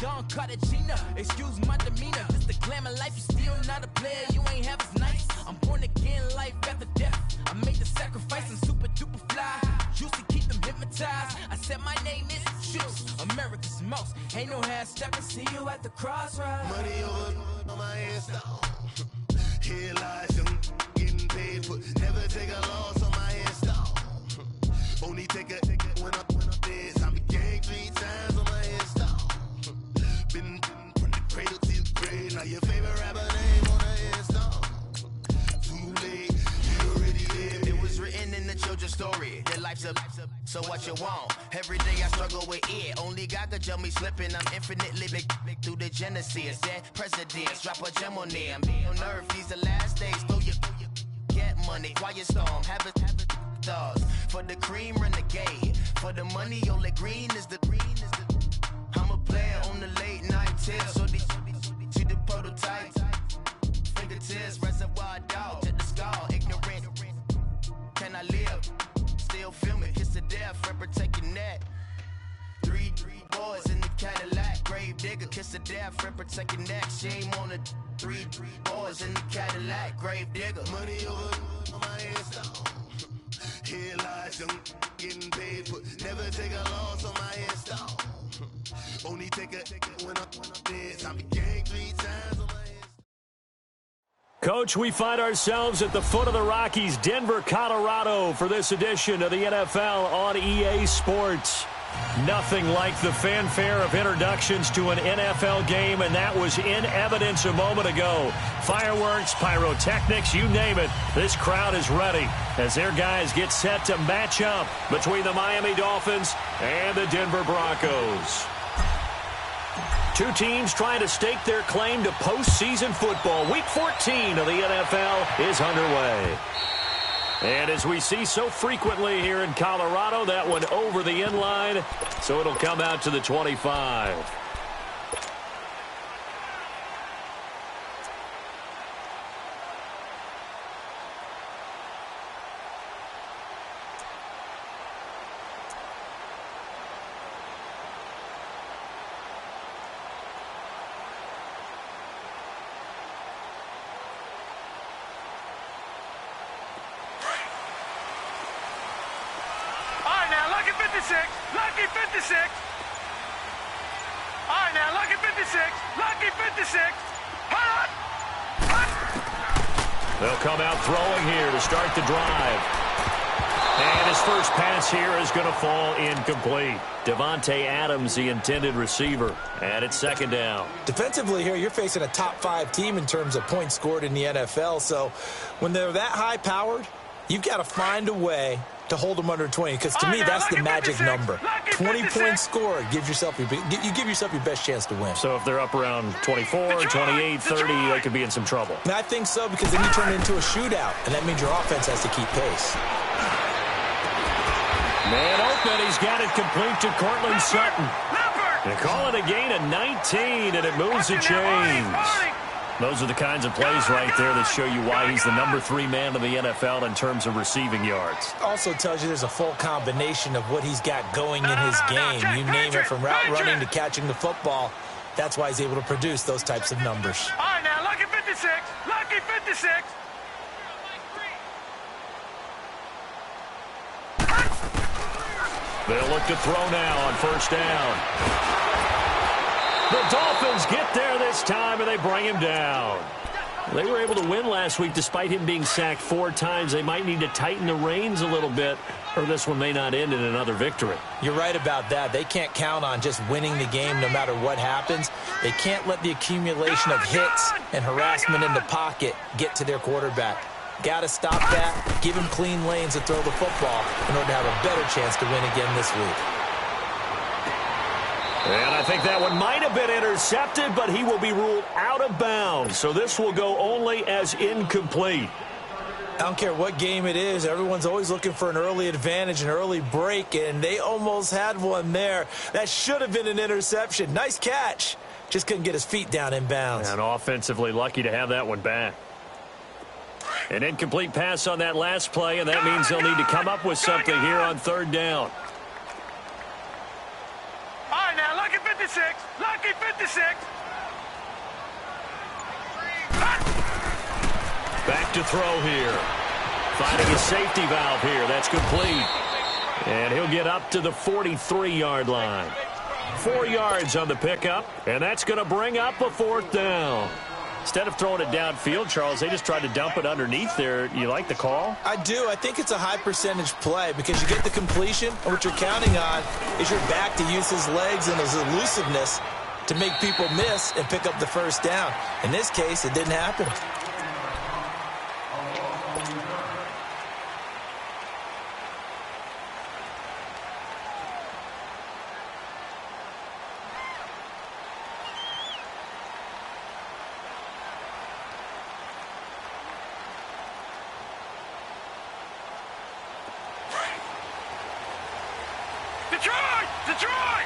Don Cartagena, excuse my demeanor. This the glamour life, you still not a player, you ain't half as nice. I'm born again, life after death. I made the sacrifice, I'm super duper fly. Used to keep them hypnotized. I said my name is Juice, America's most. Ain't no half stepping, see you at the crossroads. Money over on my install. Here lies young, getting paid for. Never take a loss on my install. Only take a when I'm dead. I be gang 3 times on my install. Been from the cradle to the grave. Now your favorite rapper name on the install. Too late, you already there. It was written in the children's story. Their life's up, so what you want? Every day I struggle with it. Only God could jump me slipping. I'm infinitely big through the genesis. Dead presidents, drop a gem on them. On earth, these the last days. Throw your get money, quiet storm, have it stars. For the cream, renegade. For the money, only green is the. I'm a player on the late night tips. So they see the prototype. Fingertips, reservoir dog, check the skull. Ignorant, can I live? Still feel me, kiss the death, friend, protect your neck. 3 boys in the Cadillac, grave digger, kiss the death, friend, protect your neck. Shame on the 3 boys in the Cadillac, grave digger. Money over on my install. Here lies young, getting paid for. Never take a loss on my install. Only take a when I'm dead. I be gang 3 times on my install. Coach, we find ourselves at the foot of the Rockies, Denver, Colorado, for this edition of the NFL on EA Sports. Nothing like the fanfare of introductions to an NFL game, and that was in evidence a moment ago. Fireworks, pyrotechnics, you name it. This crowd is ready as their guys get set to match up between the Miami Dolphins and the Denver Broncos. Two teams trying to stake their claim to postseason football. Week 14 of the NFL is underway. And as we see so frequently here in Colorado, that one over the end line, so it'll come out to the 25. Lucky 56. All right, now, lucky 56. Lucky 56. Hot. They'll come out throwing here to start the drive. And his first pass here is going to fall incomplete. Devontae Adams, the intended receiver, and it's second down. Defensively here, you're facing a top 5 team in terms of points scored in the NFL. So when they're that high-powered, you've got to find a way to hold them under 20, because to me, that's the magic number. 20 points scored, you give yourself your best chance to win. So if they're up around 24, 28, 30, they could be in some trouble. And I think so, because then you turn it into a shootout, and that means your offense has to keep pace. Man open, he's got it complete to Cortland Sutton. They call it a gain of 19, and it moves the chains. Those are the kinds of plays right there that show you why he's the number 3 man in the NFL in terms of receiving yards. Also tells you there's a full combination of what he's got going in his game. You name it, from route running to catching the football. That's why he's able to produce those types of numbers. All right, now, lucky 56. Lucky 56. They'll look to throw now on first down. The Dolphins get there this time, and they bring him down. They were able to win last week despite him being sacked 4 times. They might need to tighten the reins a little bit, or this one may not end in another victory. You're right about that. They can't count on just winning the game no matter what happens. They can't let the accumulation of hits and harassment in the pocket get to their quarterback. Got to stop that, give him clean lanes to throw the football in order to have a better chance to win again this week. And I think that one might have been intercepted, but he will be ruled out of bounds. So this will go only as incomplete. I don't care what game it is. Everyone's always looking for an early advantage, an early break, and they almost had one there. That should have been an interception. Nice catch. Just couldn't get his feet down in bounds. And offensively lucky to have that one back. An incomplete pass on that last play, and that means they'll need to come up with something here on third down. All right, now, lucky 56. 56, lucky 56. Back to throw here. Finding a safety valve here. That's complete. And he'll get up to the 43-yard line. 4 yards on the pickup, and that's going to bring up a 4th down. Instead of throwing it downfield, Charles, they just tried to dump it underneath there. You like the call? I do. I think it's a high percentage play because you get the completion, and what you're counting on is your back to use his legs and his elusiveness to make people miss and pick up the 1st down. In this case, it didn't happen. Detroit!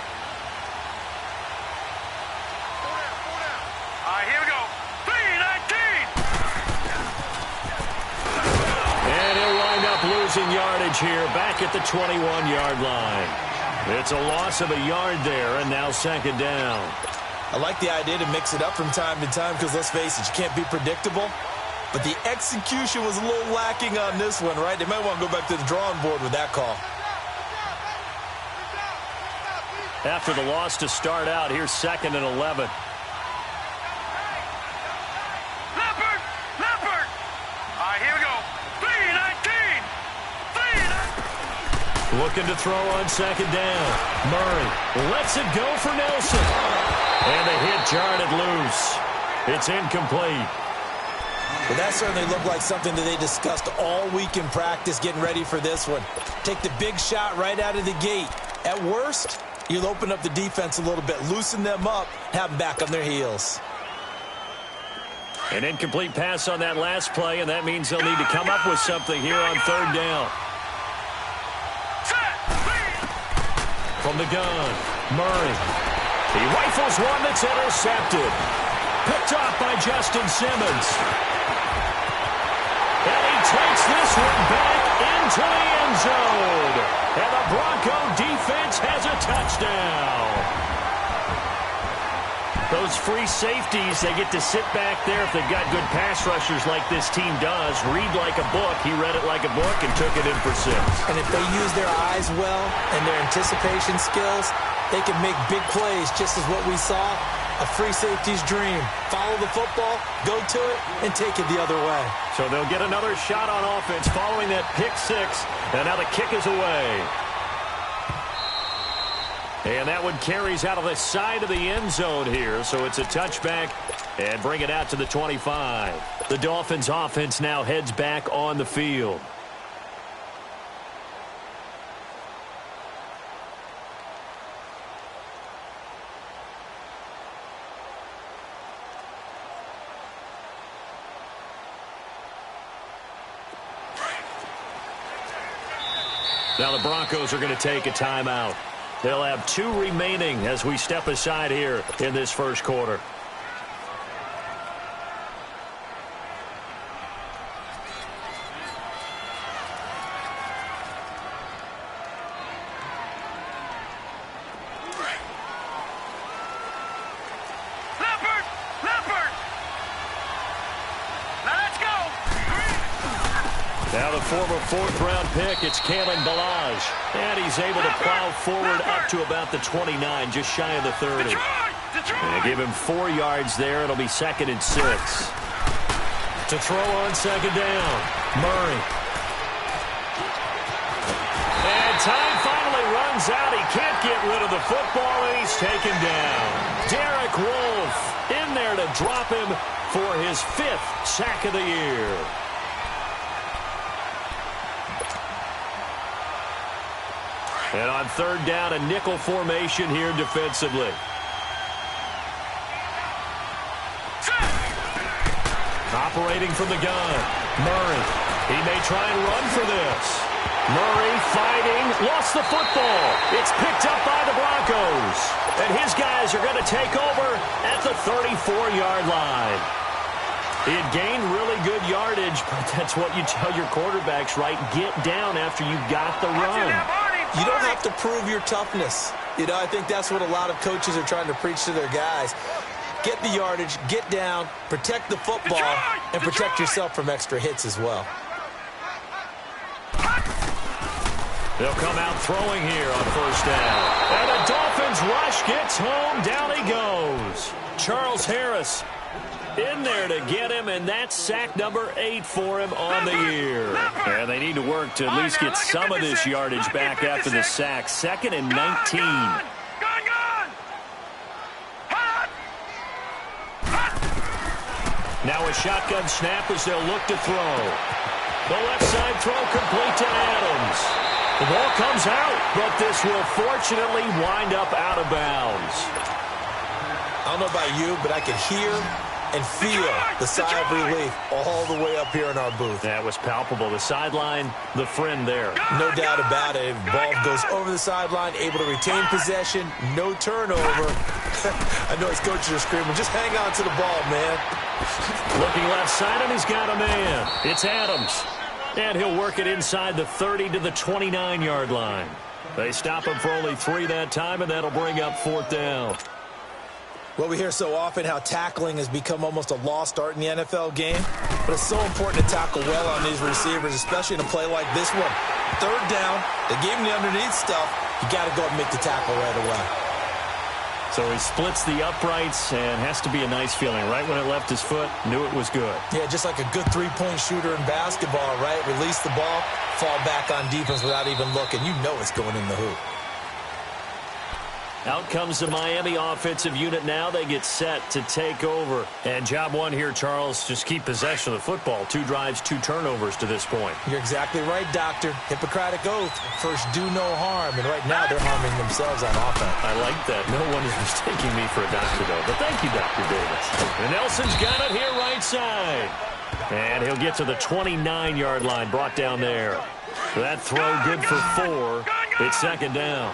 All right, here we go. 3-19. And he'll wind up losing yardage here back at the 21-yard line. It's a loss of a yard there, and now 2nd down. I like the idea to mix it up from time to time because, let's face it, you can't be predictable. But the execution was a little lacking on this one, right? They might want to go back to the drawing board with that call. After the loss to start out, here's 2nd and 11. Leopard! All right, here we go. 3-19. Looking to throw on 2nd down. Murray lets it go for Nelson. And the hit jarred it loose. It's incomplete. Well, that certainly looked like something that they discussed all week in practice getting ready for this one. Take the big shot right out of the gate. At worst, you'll open up the defense a little bit, loosen them up, have them back on their heels. An incomplete pass on that last play, and that means they'll need to come up with something here on 3rd down. From the gun, Murray. He rifles one that's intercepted. Picked off by Justin Simmons. And he takes this one back into the end zone. And the Bronco defense has a touchdown. Those free safeties, they get to sit back there if they've got good pass rushers like this team does. Read like a book. He read it like a book and took it in for 6. And if they use their eyes well and their anticipation skills, they can make big plays, just as what we saw. A free safety's dream. Follow the football, go to it, and take it the other way. So they'll get another shot on offense following that pick 6. And now the kick is away. And that one carries out of the side of the end zone here. So it's a touchback and bring it out to the 25. The Dolphins offense now heads back on the field. Now the Broncos are going to take a timeout. They'll have 2 remaining as we step aside here in this first quarter. Now the former 4th-round pick, it's Kalen Ballage. And he's able to plow forward up to about the 29, just shy of the 30. And give him 4 yards there. It'll be 2nd and 6. To throw on 2nd down, Murray. And time finally runs out. He can't get rid of the football, and he's taken down. Derek Wolfe in there to drop him for his 5th sack of the year. And on 3rd down, a nickel formation here defensively. Operating from the gun, Murray. He may try and run for this. Murray fighting, lost the football. It's picked up by the Broncos. And his guys are going to take over at the 34-yard line. He had gained really good yardage, but that's what you tell your quarterbacks, right? Get down after you got the run. You don't have to prove your toughness. You know, I think that's what a lot of coaches are trying to preach to their guys. Get the yardage, get down, protect the football, and protect yourself from extra hits as well. They'll come out throwing here on first down. And the Dolphins rush gets home. Down he goes. Charles Harris in there to get him, and that's sack number 8 for him on the year. And they need to work to at least get some of this yardage back after the sack. 2nd and 19. Now a shotgun snap as they'll look to throw. The left side throw complete to Adams. The ball comes out, but this will fortunately wind up out of bounds. I don't know about you, but I could hear and feel the sigh of relief all the way up here in our booth. That was palpable. The sideline, the friend there. No doubt about it. Ball goes over the sideline, able to retain possession, no turnover. I know his coaches are screaming, just hang on to the ball, man. Looking left side, and he's got a man. It's Adams. And he'll work it inside the 30 to the 29-yard line. They stop him for only 3 that time, and that'll bring up 4th down. Well, we hear so often how tackling has become almost a lost art in the NFL game, but it's so important to tackle well on these receivers, especially in a play like this one. 3rd down, they gave him the underneath stuff. You got to go and make the tackle right away. So he splits the uprights and has to be a nice feeling. Right when it left his foot, knew it was good. Yeah, just like a good three-point shooter in basketball, right? Release the ball, fall back on defense without even looking. You know it's going in the hoop. Out comes the Miami offensive unit now. They get set to take over. And job one here, Charles, just keep possession of the football. 2 drives, 2 turnovers to this point. You're exactly right, Doctor. Hippocratic oath. First, do no harm. And right now, they're harming themselves on offense. I like that. No one is mistaking me for a doctor, though. But thank you, Dr. Davis. And Nelson's got it here right side. And he'll get to the 29-yard line, brought down there. That throw good for 4. It's 2nd down.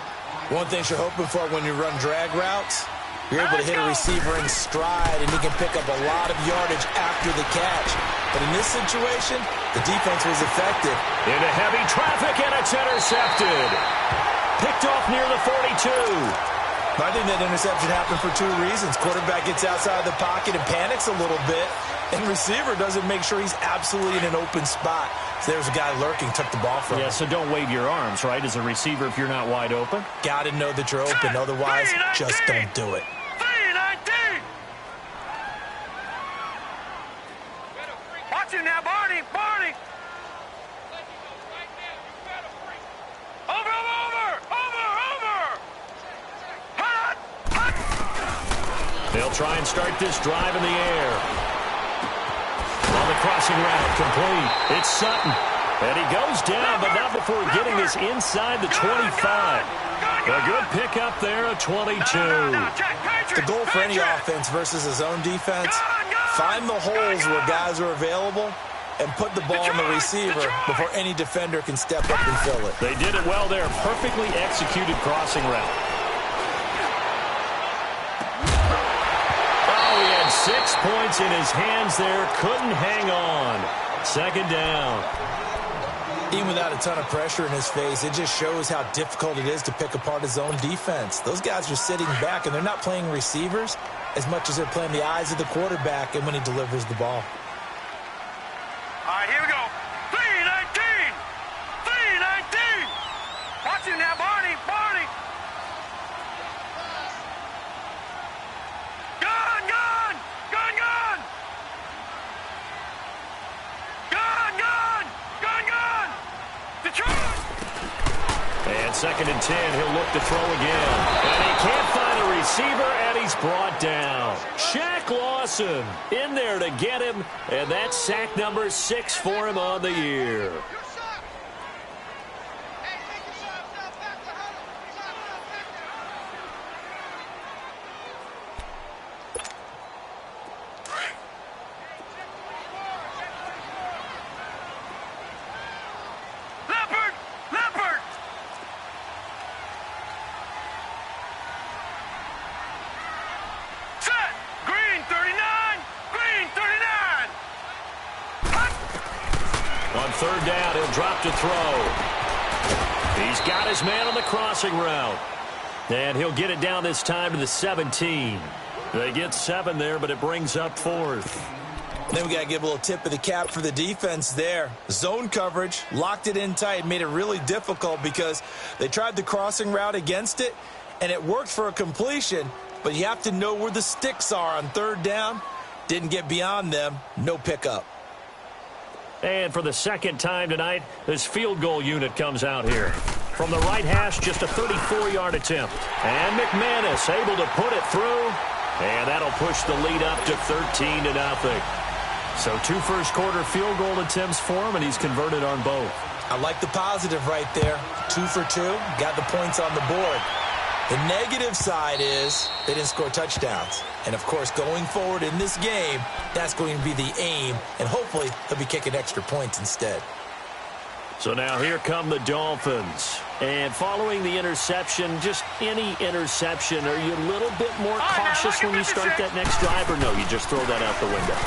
One thing you're hoping for when you run drag routes, you're able to hit a receiver in stride, and he can pick up a lot of yardage after the catch. But in this situation, the defense was effective. Into heavy traffic, and it's intercepted. Picked off near the 42. I think that interception happened for 2 reasons. Quarterback gets outside the pocket and panics a little bit, and receiver doesn't make sure he's absolutely in an open spot. So there's a guy lurking, took the ball from him. Yeah, so don't wave your arms, right, as a receiver if you're not wide open? Got to know that you're open. Otherwise, just don't do it. Watch him now, Barney. They'll try and start this drive in the air. On the crossing route, complete. It's Sutton. And he goes down, but not before getting this inside the 25. A good pickup there at 22. The goal for any offense versus a zone defense, find the holes where guys are available and put the ball on the receiver before any defender can step up and fill it. They did it well there. Perfectly executed crossing route. Oh, he had 6 points in his hands there. Couldn't hang on. 2nd down. Even without a ton of pressure in his face, it just shows how difficult it is to pick apart his own defense. Those guys are sitting back, and they're not playing receivers as much as they're playing the eyes of the quarterback and when he delivers the ball. All right, here we go. 3-19. Watch him now, Barney. And 2nd and 10, he'll look to throw again. And he can't find a receiver, and he's brought down. Shaq Lawson in there to get him, and that's sack number 6 for him on the year. On 3rd down, he'll drop to throw. He's got his man on the crossing route. And he'll get it down this time to the 17. They get 7 there, but it brings up 4th. Then we got to give a little tip of the cap for the defense there. Zone coverage, locked it in tight, made it really difficult because they tried the crossing route against it, and it worked for a completion, but you have to know where the sticks are on 3rd down. Didn't get beyond them, no pickup. And for the second time tonight, this field goal unit comes out here. From the right hash, just a 34-yard attempt. And McManus able to put it through, and that'll push the lead up to 13-0. So 2 first-quarter field goal attempts for him, and he's converted on both. I like the positive right there. 2 for 2, got the points on the board. The negative side is they didn't score touchdowns. And, of course, going forward in this game, that's going to be the aim, and hopefully he'll be kicking extra points instead. So now here come the Dolphins. And following the interception, just any interception, are you a little bit more cautious when you start that next drive, or no, you just throw that out the window?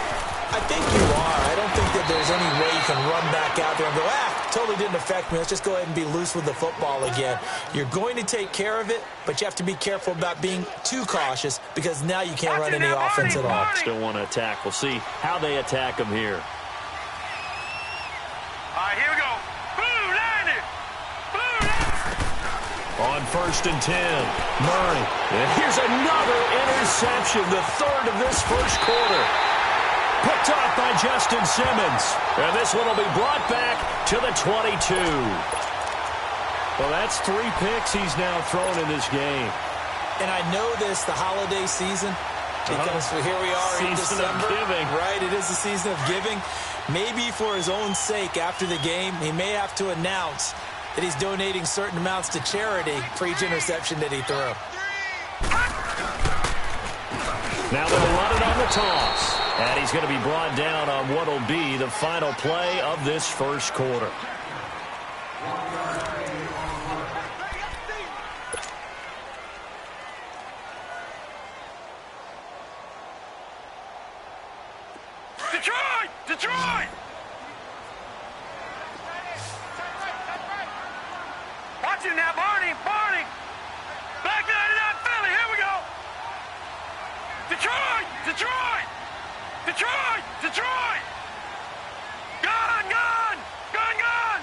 I think you are. I don't think that there's any way you can run back out there and go, totally didn't affect me. Let's just go ahead and be loose with the football again. You're going to take care of it, but you have to be careful about being too cautious because now you can't run any offense at all. Still want to attack. We'll see how they attack him here. All right, here we go. Blue line it. Blue line. On 1st and 10, Murray. And here's another interception, the 3rd of this first quarter. Picked off by Justin Simmons. And this one will be brought back to the 22. Well, that's 3 picks he's now thrown in this game. And I know this, the holiday season, because here we are in December. Season of giving. Right, it is the season of giving. Maybe for his own sake after the game, he may have to announce that he's donating certain amounts to charity for each interception that he threw. Now they'll run it on the toss. And he's going to be brought down on what will be the final play of this first quarter. Detroit! Detroit! Watch it now, Barney! Barney! Back 99 Philly, here we go! Detroit! Detroit! Detroit! Detroit! Gun! Gun! Gun! Gun!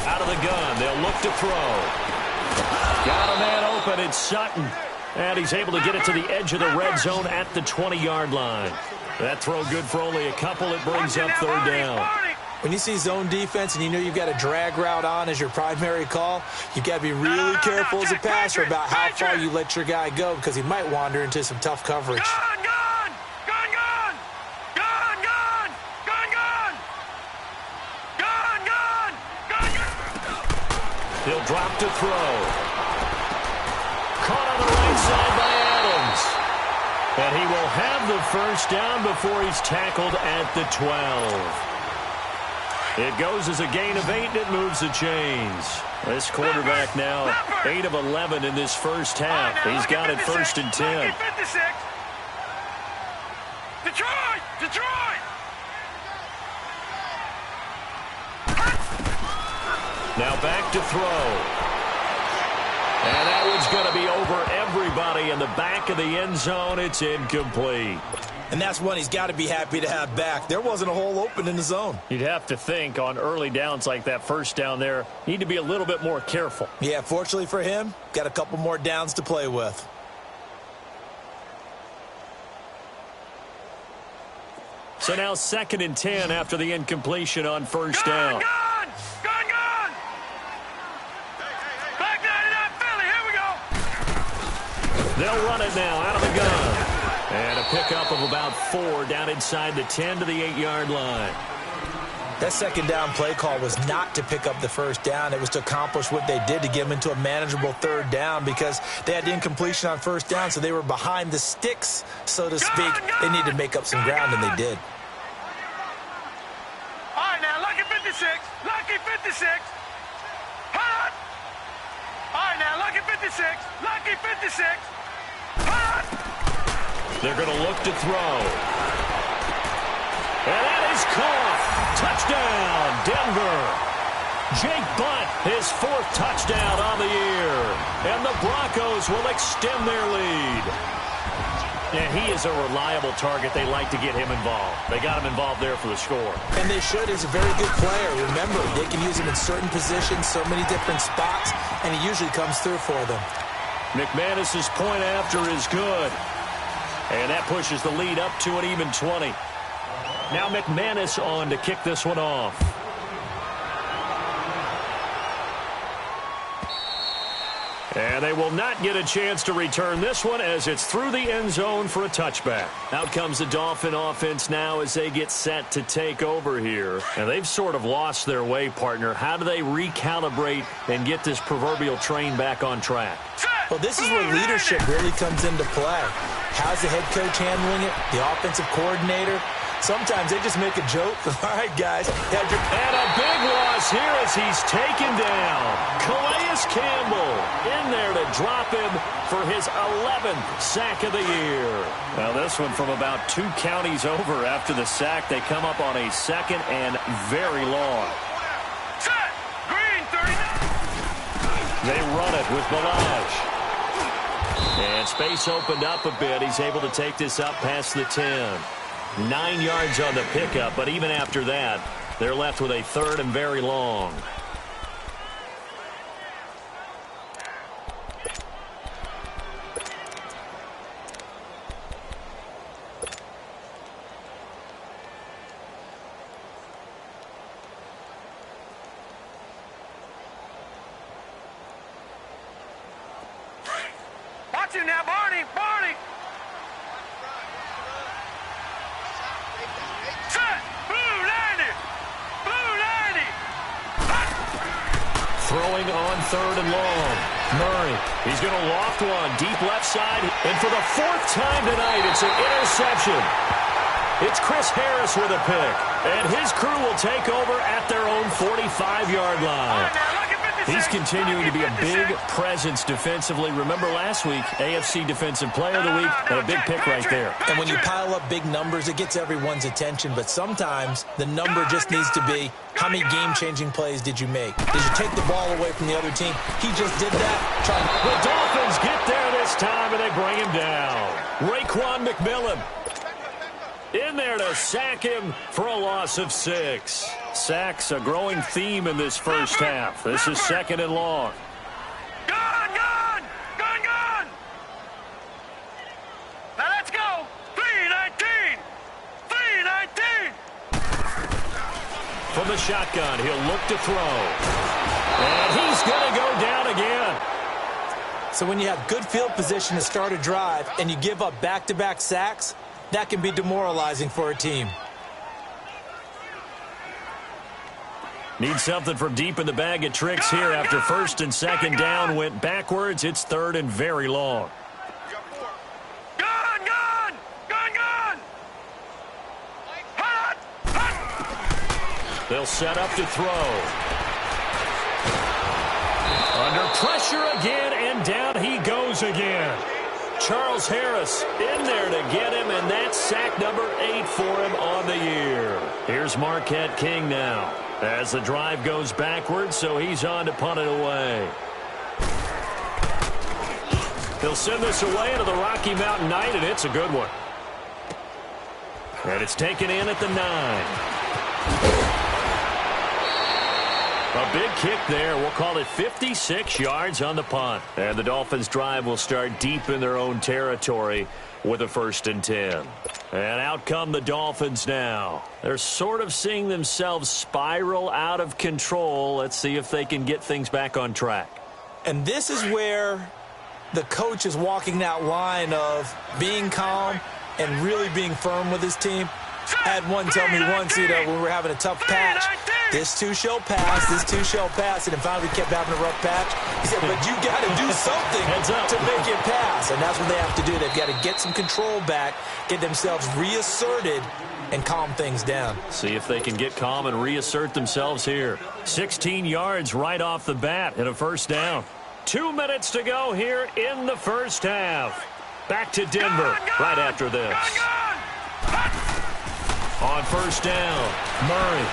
Out of the gun, they'll look to throw. Got a man open, it's Sutton. And he's able to get it to the edge of the red zone at the 20-yard line. That throw good for only a couple. It brings up 3rd down. When you see zone defense and you know you've got a drag route on as your primary call, you've got to be really careful as a passer about how far you let your guy go because he might wander into some tough coverage. Gun! Gun! Gun! Gun! Gun! Gun! Gun! Gun! Gun! Gun! Gun! Gun! He'll drop to throw. Caught on the right side by Adams. And he will have the first down before he's tackled at the 12. It goes as a gain of 8, and it moves the chains. This quarterback now 8 of 11 in this first half. He's got it 1st and 10. Detroit! Detroit! Now back to throw. And that one's going to be over everybody in the back of the end zone. It's incomplete. And that's one he's got to be happy to have back. There wasn't a hole open in the zone. You'd have to think on early downs like that first down there, need to be a little bit more careful. Yeah, fortunately for him, got a couple more downs to play with. So now 2nd and 10 after the incompletion on first down. Gun! Gun! Gun! Back 99 Philly, here we go! They'll run it now out of the gun. And a pickup of about 4 down inside the 10 to the 8-yard line. That 2nd down play call was not to pick up the first down. It was to accomplish what they did to get them into a manageable 3rd down because they had the incompletion on first down, so they were behind the sticks, so to speak. They needed to make up some ground, and they did. All right, now, Lucky 56. Lucky 56. Hot! All right, now, Lucky 56. Lucky 56. Hot! They're going to look to throw. And that is caught. Touchdown, Denver. Jake Butt, his 4th touchdown on the year. And the Broncos will extend their lead. And he is a reliable target. They like to get him involved. They got him involved there for the score. And they should. He's a very good player. Remember, they can use him in certain positions, so many different spots, and he usually comes through for them. McManus's point after is good. And that pushes the lead up to an even 20. Now McManus on to kick this one off. And they will not get a chance to return this one as it's through the end zone for a touchback. Out comes the Dolphin offense now as they get set to take over here. And they've sort of lost their way, partner. How do they recalibrate and get this proverbial train back on track? Well, this is where leadership really comes into play. How's the head coach handling it? The offensive coordinator? Sometimes they just make a joke. All right, guys. And a big loss here as he's taken down. Calais Campbell in there to drop him for his 11th sack of the year. Now this one from about 2 counties over after the sack. They come up on a 2nd and very long. Set! Green 39. They run it with Balaj. And space opened up a bit. He's able to take this up past the 10. 9 yards on the pickup, but even after that, they're left with a 3rd and very long. Watch him now, Barney! Barney! Set! Blue 90! Blue 90! Throwing on 3rd and long. Murray, he's going to loft one deep left side. And for the 4th time tonight, it's an interception. It's Chris Harris with a pick. And his crew will take over at their own 45-yard line. He's continuing to be a big presence defensively. Remember last week, AFC Defensive Player of the Week, and a big pick right there. And when you pile up big numbers, it gets everyone's attention. But sometimes the number just needs to be, how many game-changing plays did you make? Did you take the ball away from the other team? He just did that. The Dolphins get there this time, and they bring him down. Raekwon McMillan in there to sack him for a loss of 6. Sacks, a growing theme in this first half. This is 2nd and long. Gone! Gone! Gone! Gone! Now let's go! 3-19! 3-19! From the shotgun, he'll look to throw. And he's going to go down again. So when you have good field position to start a drive and you give up back-to-back sacks, that can be demoralizing for a team. Need something from deep in the bag of tricks here after 1st and 2nd down went backwards. It's 3rd and very long. Gone! Gone! Gone! Gone! Hot! Hot! They'll set up to throw. Under pressure again, and down he goes again. Charles Harris in there to get him, and that's sack number 8 for him on the year. Here's Marquette King now as the drive goes backwards, so he's on to punt it away. They'll send this away into the Rocky Mountain Night, and it's a good one. And it's taken in at the 9. A big kick there. We'll call it 56 yards on the punt. And the Dolphins' drive will start deep in their own territory with a 1st and 10. And out come the Dolphins now. They're sort of seeing themselves spiral out of control. Let's see if they can get things back on track. And this is where the coach is walking that line of being calm and really being firm with his team. I had one tell me once, when we were having a tough patch, this too shall pass, this too shall pass, and then finally we kept having a rough patch. He said, but you got to do something to make it pass, and that's what they have to do. They've got to get some control back, get themselves reasserted, and calm things down. See if they can get calm and reassert themselves here. 16 yards right off the bat and a 1st down. 2 minutes to go here in the first half. Back to Denver right after this. On 1st down, Murray.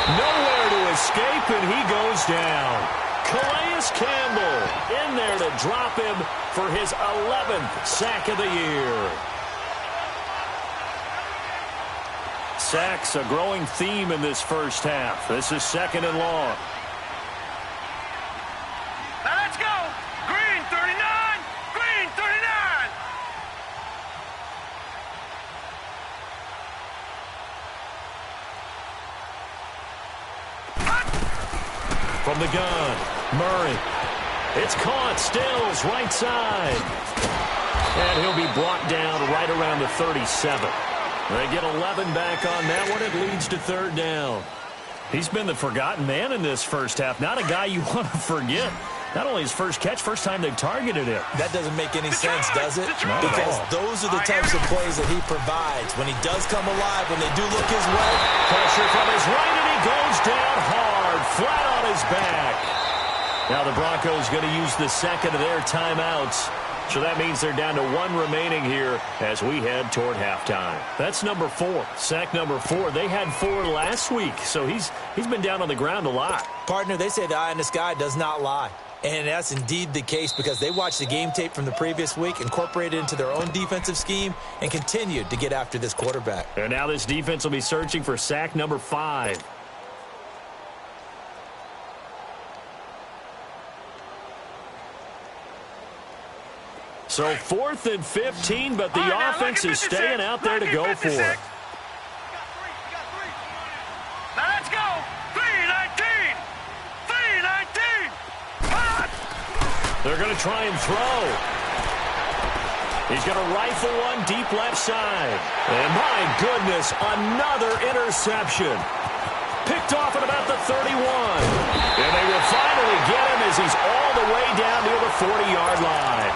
Nowhere to escape, and he goes down. Calais Campbell in there to drop him for his 11th sack of the year. Sacks, a growing theme in this first half. This is 2nd and long. Now let's go. Green 39. Green 39. From the gun, Murray. It's caught. Stills, right side. And he'll be brought down right around the 37. They get 11 back on that one. It leads to 3rd down. He's been the forgotten man in this first half. Not a guy you want to forget. Not only his first catch, first time they've targeted him. That doesn't make any sense, does it? Not at Because all. those are the types of plays that he provides. When he does come alive, when they do look his way. Pressure from his right, and he goes down hard, flat on his back. Now the Broncos going to use the second of their timeouts. So that means they're down to 1 remaining here as we head toward halftime. That's number 4. Sack number 4. They had 4 last week, so he's been down on the ground a lot. Partner, they say the eye in the sky does not lie. And that's indeed the case because they watched the game tape from the previous week, incorporated it into their own defensive scheme, and continued to get after this quarterback. And now this defense will be searching for sack number 5. So 4th and 15, but the offense is staying out there to go for it. Now let's go. 3-19. 3-19. Hot. They're going to try and throw. He's going to rifle one deep left side. And my goodness, another interception. Picked off at about the 31. And they will finally get him as he's all the way down near the 40-yard line.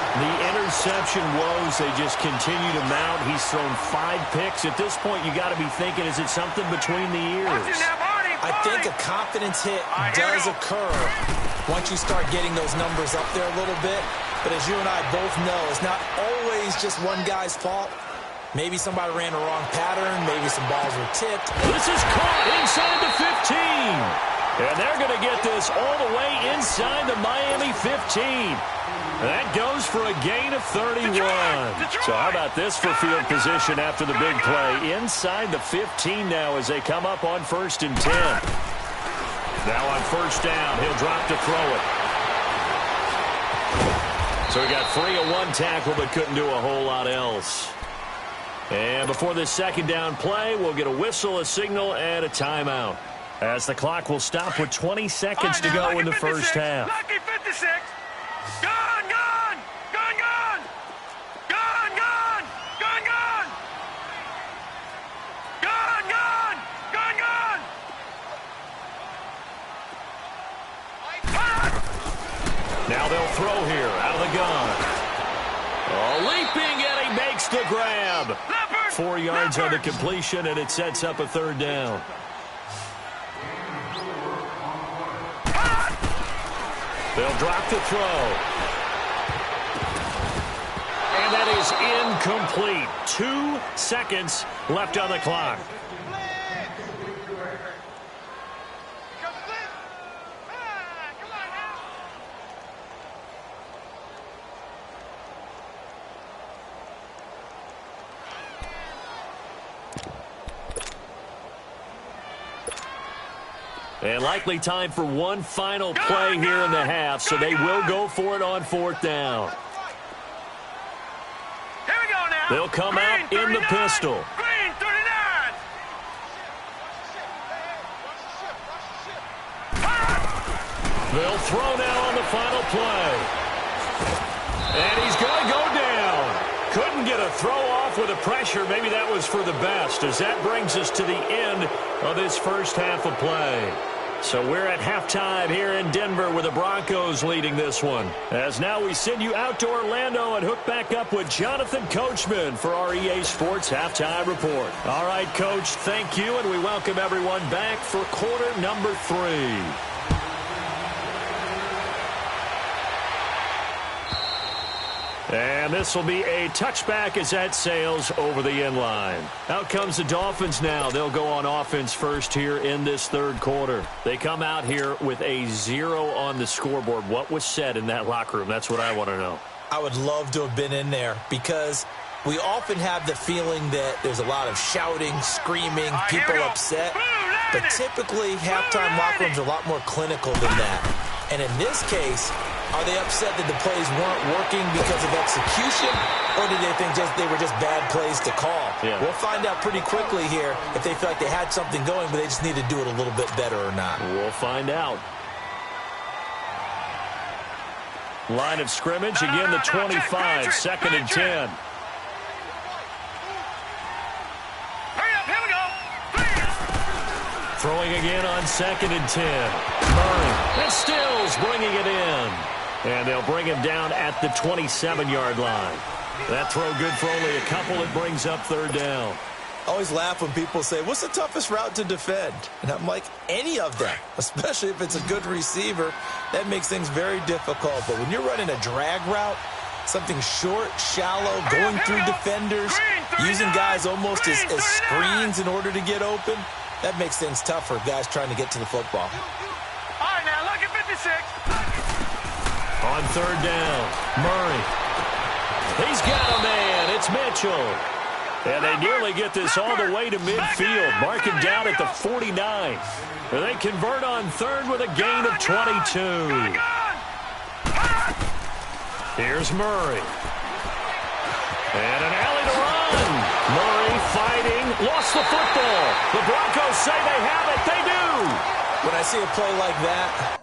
The interception woes, they just continue to mount. He's thrown 5 picks. At this point, you got to be thinking, is it something between the ears? I think a confidence hit does occur once you start getting those numbers up there a little bit. But as you and I both know, it's not always just one guy's fault. Maybe somebody ran the wrong pattern. Maybe some balls were tipped. This is caught inside the 15. And they're going to get this all the way inside the Miami 15. That goes for a gain of 31. So how about this for field position after the big play? Inside the 15 now as they come up on 1st and 10. Now on 1st down, he'll drop to throw it. So he got free of 1 tackle but couldn't do a whole lot else. And before this 2nd down play, we'll get a whistle, a signal, and a timeout. As the clock will stop with 20 seconds to go in the first half. Lucky 56. Gone, gone. Gone, gone. Gone, gone. Gone, gone. Gone, gone. Gone, gone. Now they'll throw here out of the gun. Leaping, and he makes the grab. 4 yards on the completion, and it sets up a 3rd down. They'll drop to throw. And that is incomplete. 2 seconds left on the clock. And likely time for one final play here in the half, so they will go for it on 4th down. Here we go now. They'll come out in the pistol. Green 39. They'll throw now on the final play. And he's going to go down. Couldn't get a throw off with the pressure. Maybe that was for the best, as that brings us to the end of this first half of play. So we're at halftime here in Denver with the Broncos leading this one. As now we send you out to Orlando and hook back up with Jonathan Coachman for our EA Sports Halftime Report. All right, Coach, thank you, and we welcome everyone back for quarter number 3. And this will be a touchback as that sails over the end line. Out comes the Dolphins now. They'll go on offense first here in this third quarter. They come out here with a 0 on the scoreboard. What was said in that locker room? That's what I want to know. I would love to have been in there because we often have the feeling that there's a lot of shouting, screaming, people upset. But typically, halftime locker rooms are a lot more clinical than that. And in this case, are they upset that the plays weren't working because of execution, or did they think they were just bad plays to call? Yeah. We'll find out pretty quickly here if they feel like they had something going, but they just need to do it a little bit better or not. We'll find out. Line of scrimmage, again the 25, second and 10. Hurry up, here we go. Throwing again on second and 10. Murray and Stills bringing it in. And they'll bring him down at the 27-yard line. That throw good for only a couple. It brings up third down. I always laugh when people say, what's the toughest route to defend? And I'm like, any of them, especially if it's a good receiver. That makes things very difficult. But when you're running a drag route, something short, shallow, going through defenders, using guys almost as screens in order to get open, that makes things tough for guys trying to get to the football. All right, now, look at 56. On third down, Murray. He's got a man. It's Mitchell. And they nearly get this all the way to midfield. Mark him down at the 49. And they convert on third with a gain of 22. Here's Murray. And an alley to run. Murray fighting. Lost the football. The Broncos say they have it. They do. When I see a play like that,